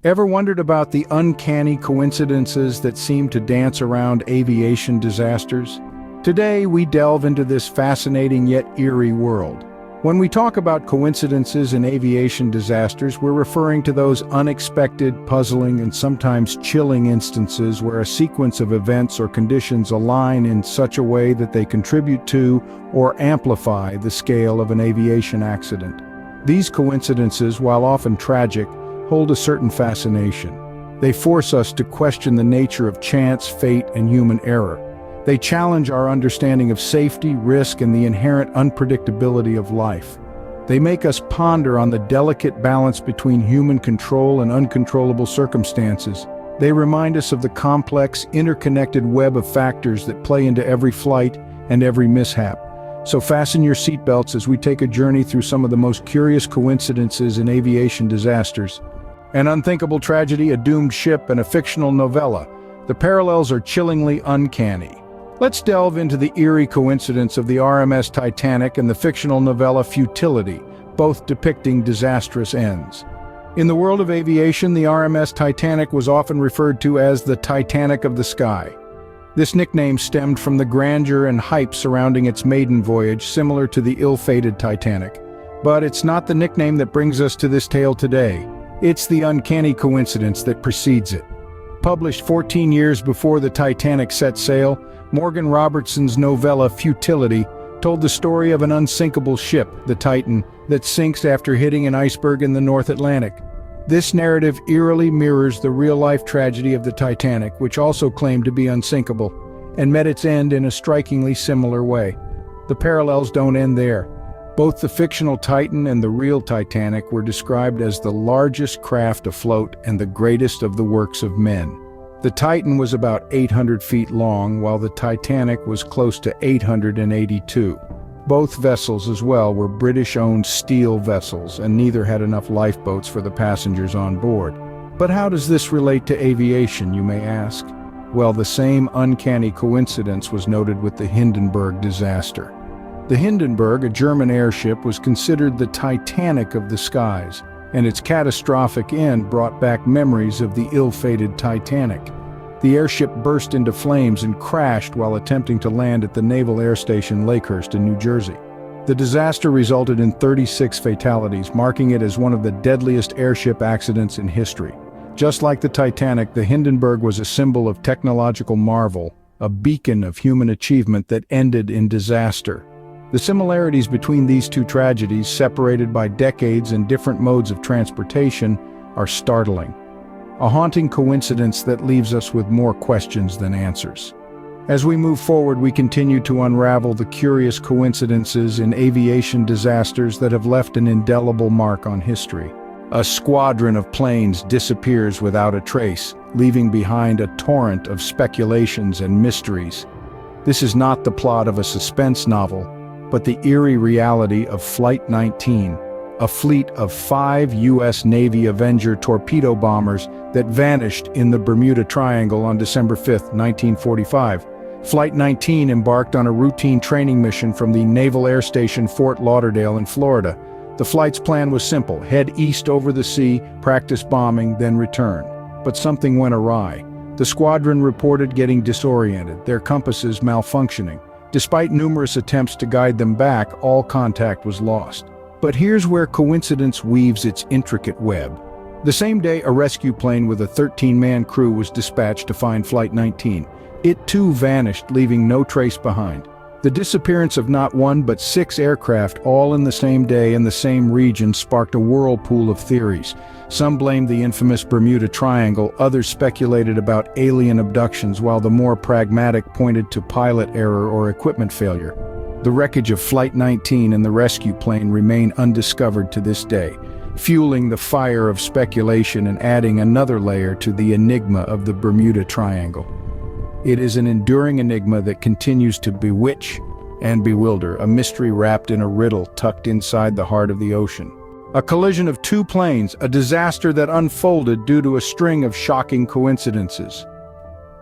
Ever wondered about the uncanny coincidences that seem to dance around aviation disasters? Today, we delve into this fascinating yet eerie world. When we talk about coincidences in aviation disasters, we're referring to those unexpected, puzzling, and sometimes chilling instances where a sequence of events or conditions align in such a way that they contribute to or amplify the scale of an aviation accident. These coincidences, while often tragic, hold a certain fascination. They force us to question the nature of chance, fate, and human error. They challenge our understanding of safety, risk, and the inherent unpredictability of life. They make us ponder on the delicate balance between human control and uncontrollable circumstances. They remind us of the complex, interconnected web of factors that play into every flight and every mishap. So fasten your seatbelts as we take a journey through some of the most curious coincidences in aviation disasters. An unthinkable tragedy, a doomed ship, and a fictional novella. The parallels are chillingly uncanny. Let's delve into the eerie coincidence of the RMS Titanic and the fictional novella Futility, both depicting disastrous ends. In the world of aviation, the RMS Titanic was often referred to as the Titanic of the sky. This nickname stemmed from the grandeur and hype surrounding its maiden voyage, similar to the ill-fated Titanic. But it's not the nickname that brings us to this tale today. It's the uncanny coincidence that precedes it. Published 14 years before the Titanic set sail, Morgan Robertson's novella Futility told the story of an unsinkable ship, the Titan, that sinks after hitting an iceberg in the North Atlantic. This narrative eerily mirrors the real-life tragedy of the Titanic, which also claimed to be unsinkable, and met its end in a strikingly similar way. The parallels don't end there. Both the fictional Titan and the real Titanic were described as the largest craft afloat and the greatest of the works of men. The Titan was about 800 feet long, while the Titanic was close to 882. Both vessels as well were British-owned steel vessels, and neither had enough lifeboats for the passengers on board. But how does this relate to aviation, you may ask? Well, the same uncanny coincidence was noted with the Hindenburg disaster. The Hindenburg, a German airship, was considered the Titanic of the skies, and its catastrophic end brought back memories of the ill-fated Titanic. The airship burst into flames and crashed while attempting to land at the Naval Air Station Lakehurst in New Jersey. The disaster resulted in 36 fatalities, marking it as one of the deadliest airship accidents in history. Just like the Titanic, the Hindenburg was a symbol of technological marvel, a beacon of human achievement that ended in disaster. The similarities between these two tragedies, separated by decades and different modes of transportation, are startling. A haunting coincidence that leaves us with more questions than answers. As we move forward, we continue to unravel the curious coincidences in aviation disasters that have left an indelible mark on history. A squadron of planes disappears without a trace, leaving behind a torrent of speculations and mysteries. This is not the plot of a suspense novel, but the eerie reality of Flight 19, a fleet of 5 U.S. Navy Avenger torpedo bombers that vanished in the Bermuda Triangle on December 5, 1945. Flight 19 embarked on a routine training mission from the Naval Air Station Fort Lauderdale in Florida. The flight's plan was simple: head east over the sea, practice bombing, then return. But something went awry. The squadron reported getting disoriented, their compasses malfunctioning. Despite numerous attempts to guide them back, all contact was lost. But here's where coincidence weaves its intricate web. The same day, a rescue plane with a 13-man crew was dispatched to find Flight 19. It too vanished, leaving no trace behind. The disappearance of not one but 6 aircraft, all in the same day in the same region, sparked a whirlpool of theories. Some blamed the infamous Bermuda Triangle, others speculated about alien abductions, while the more pragmatic pointed to pilot error or equipment failure. The wreckage of Flight 19 and the rescue plane remain undiscovered to this day, fueling the fire of speculation and adding another layer to the enigma of the Bermuda Triangle. It is an enduring enigma that continues to bewitch and bewilder, a mystery wrapped in a riddle tucked inside the heart of the ocean. A collision of 2 planes, a disaster that unfolded due to a string of shocking coincidences.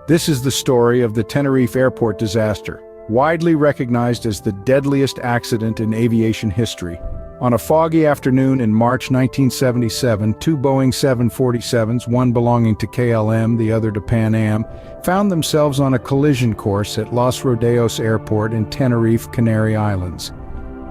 This is the story of the Tenerife airport disaster, widely recognized as the deadliest accident in aviation history. On a foggy afternoon in March 1977, two Boeing 747s, one belonging to KLM, the other to Pan Am, found themselves on a collision course at Los Rodeos Airport in Tenerife, Canary Islands.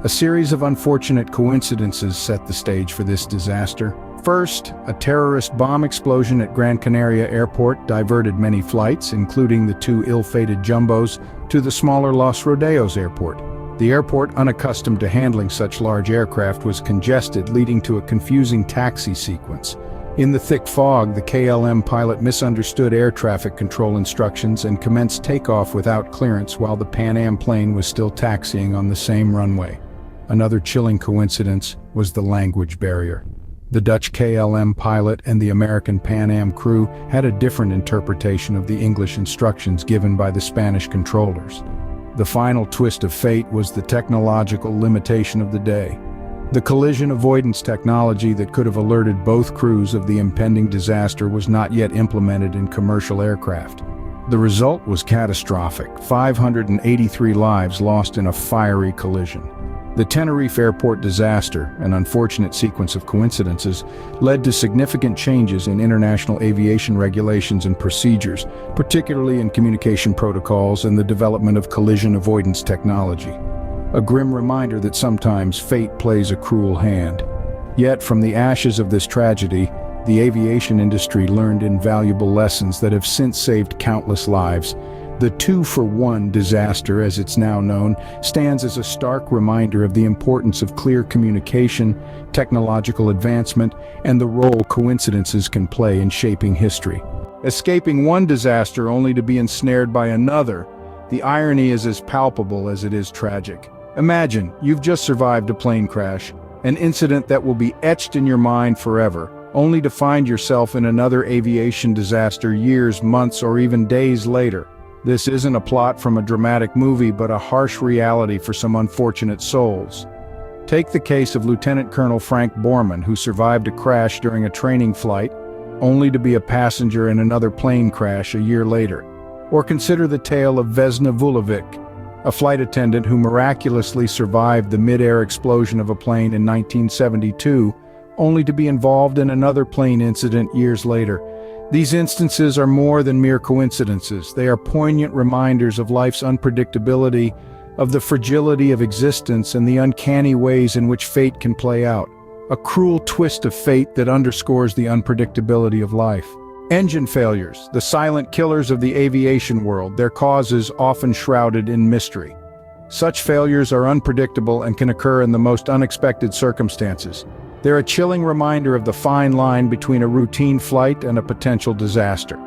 A series of unfortunate coincidences set the stage for this disaster. First, a terrorist bomb explosion at Gran Canaria Airport diverted many flights, including the two ill-fated jumbos, to the smaller Los Rodeos Airport. The airport, unaccustomed to handling such large aircraft, was congested, leading to a confusing taxi sequence. In the thick fog, the KLM pilot misunderstood air traffic control instructions and commenced takeoff without clearance while the Pan Am plane was still taxiing on the same runway. Another chilling coincidence was the language barrier. The Dutch KLM pilot and the American Pan Am crew had a different interpretation of the English instructions given by the Spanish controllers. The final twist of fate was the technological limitation of the day. The collision avoidance technology that could have alerted both crews of the impending disaster was not yet implemented in commercial aircraft. The result was catastrophic: 583 lives lost in a fiery collision. The Tenerife Airport disaster, an unfortunate sequence of coincidences, led to significant changes in international aviation regulations and procedures, particularly in communication protocols and the development of collision avoidance technology. A grim reminder that sometimes fate plays a cruel hand. Yet, from the ashes of this tragedy, the aviation industry learned invaluable lessons that have since saved countless lives. The 2-for-1 disaster, as it's now known, stands as a stark reminder of the importance of clear communication, technological advancement, and the role coincidences can play in shaping history. Escaping one disaster only to be ensnared by another, the irony is as palpable as it is tragic. Imagine, you've just survived a plane crash, an incident that will be etched in your mind forever, only to find yourself in another aviation disaster years, months, or even days later. This isn't a plot from a dramatic movie, but a harsh reality for some unfortunate souls. Take the case of Lieutenant Colonel Frank Borman, who survived a crash during a training flight, only to be a passenger in another plane crash a year later. Or consider the tale of Vesna Vulovic, a flight attendant who miraculously survived the mid-air explosion of a plane in 1972, only to be involved in another plane incident years later. These instances are more than mere coincidences. They are poignant reminders of life's unpredictability, of the fragility of existence, and the uncanny ways in which fate can play out. A cruel twist of fate that underscores the unpredictability of life. Engine failures, the silent killers of the aviation world, their causes often shrouded in mystery. Such failures are unpredictable and can occur in the most unexpected circumstances. They're a chilling reminder of the fine line between a routine flight and a potential disaster.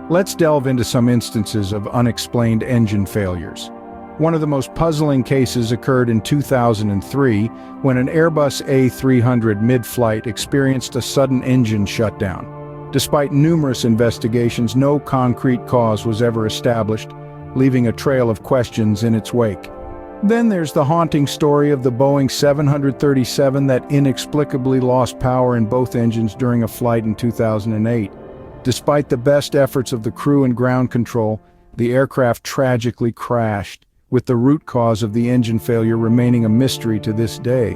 Let's delve into some instances of unexplained engine failures. One of the most puzzling cases occurred in 2003 when an Airbus A300 mid-flight experienced a sudden engine shutdown. Despite numerous investigations, no concrete cause was ever established, leaving a trail of questions in its wake. Then there's the haunting story of the Boeing 737 that inexplicably lost power in both engines during a flight in 2008. Despite the best efforts of the crew and ground control, the aircraft tragically crashed, with the root cause of the engine failure remaining a mystery to this day.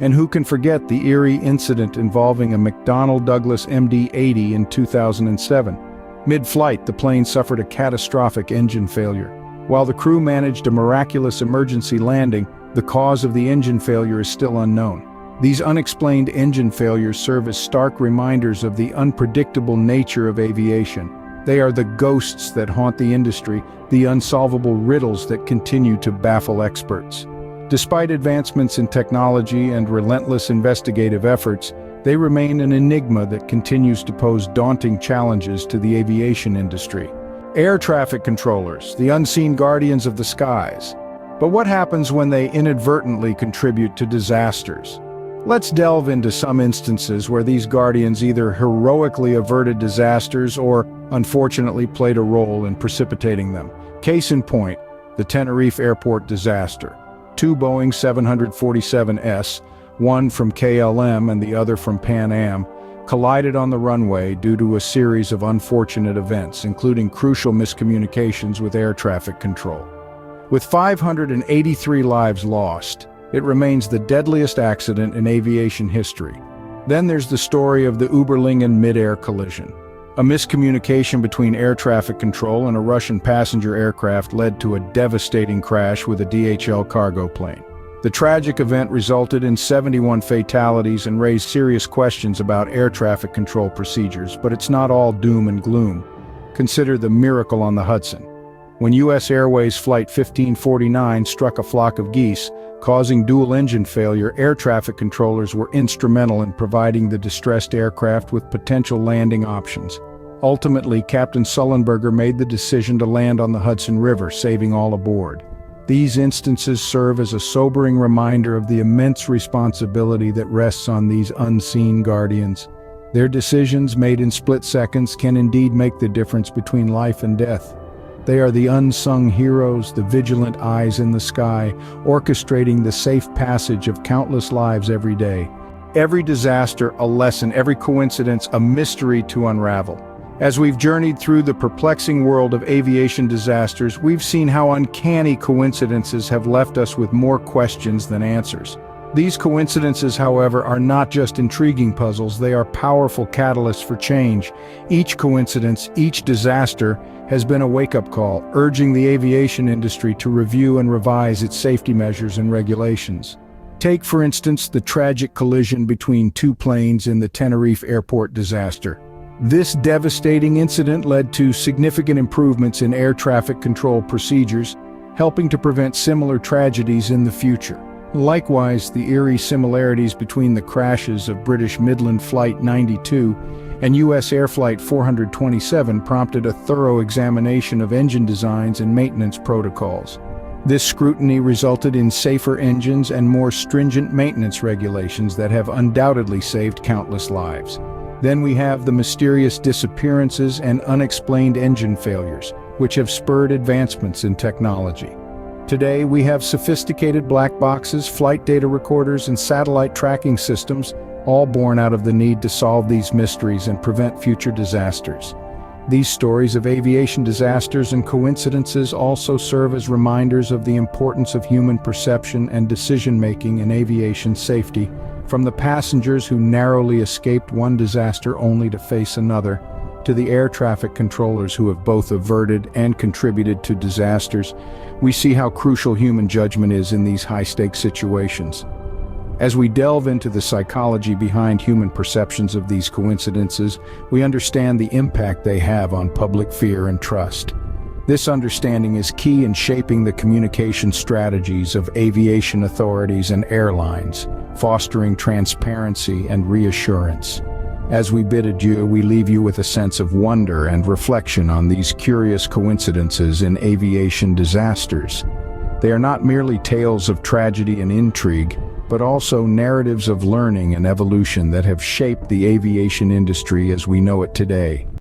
And who can forget the eerie incident involving a McDonnell Douglas MD-80 in 2007? Mid-flight, the plane suffered a catastrophic engine failure. While the crew managed a miraculous emergency landing, the cause of the engine failure is still unknown. These unexplained engine failures serve as stark reminders of the unpredictable nature of aviation. They are the ghosts that haunt the industry, the unsolvable riddles that continue to baffle experts. Despite advancements in technology and relentless investigative efforts, they remain an enigma that continues to pose daunting challenges to the aviation industry. Air traffic controllers, the unseen guardians of the skies. But what happens when they inadvertently contribute to disasters? Let's delve into some instances where these guardians either heroically averted disasters or, unfortunately, played a role in precipitating them. Case in point, the Tenerife Airport disaster. Two Boeing 747s, one from KLM and the other from Pan Am, collided on the runway due to a series of unfortunate events, including crucial miscommunications with air traffic control. With 583 lives lost, it remains the deadliest accident in aviation history. Then there's the story of the Überlingen mid-air collision. A miscommunication between air traffic control and a Russian passenger aircraft led to a devastating crash with a DHL cargo plane. The tragic event resulted in 71 fatalities and raised serious questions about air traffic control procedures, but it's not all doom and gloom. Consider the miracle on the Hudson. When U.S. Airways Flight 1549 struck a flock of geese, causing dual-engine failure, air traffic controllers were instrumental in providing the distressed aircraft with potential landing options. Ultimately, Captain Sullenberger made the decision to land on the Hudson River, saving all aboard. These instances serve as a sobering reminder of the immense responsibility that rests on these unseen guardians. Their decisions, made in split seconds, can indeed make the difference between life and death. They are the unsung heroes, the vigilant eyes in the sky, orchestrating the safe passage of countless lives every day. Every disaster, a lesson, every coincidence, a mystery to unravel. As we've journeyed through the perplexing world of aviation disasters, we've seen how uncanny coincidences have left us with more questions than answers. These coincidences, however, are not just intriguing puzzles, they are powerful catalysts for change. Each coincidence, each disaster, has been a wake-up call, urging the aviation industry to review and revise its safety measures and regulations. Take, for instance, the tragic collision between two planes in the Tenerife airport disaster. This devastating incident led to significant improvements in air traffic control procedures, helping to prevent similar tragedies in the future. Likewise, the eerie similarities between the crashes of British Midland Flight 92 and U.S. Air Flight 427 prompted a thorough examination of engine designs and maintenance protocols. This scrutiny resulted in safer engines and more stringent maintenance regulations that have undoubtedly saved countless lives. Then we have the mysterious disappearances and unexplained engine failures, which have spurred advancements in technology. Today, we have sophisticated black boxes, flight data recorders, and satellite tracking systems, all born out of the need to solve these mysteries and prevent future disasters. These stories of aviation disasters and coincidences also serve as reminders of the importance of human perception and decision-making in aviation safety, from the passengers who narrowly escaped one disaster only to face another, to the air traffic controllers who have both averted and contributed to disasters. We see how crucial human judgment is in these high-stakes situations. As we delve into the psychology behind human perceptions of these coincidences, we understand the impact they have on public fear and trust. This understanding is key in shaping the communication strategies of aviation authorities and airlines, fostering transparency and reassurance. As we bid adieu, we leave you with a sense of wonder and reflection on these curious coincidences in aviation disasters. They are not merely tales of tragedy and intrigue, but also narratives of learning and evolution that have shaped the aviation industry as we know it today.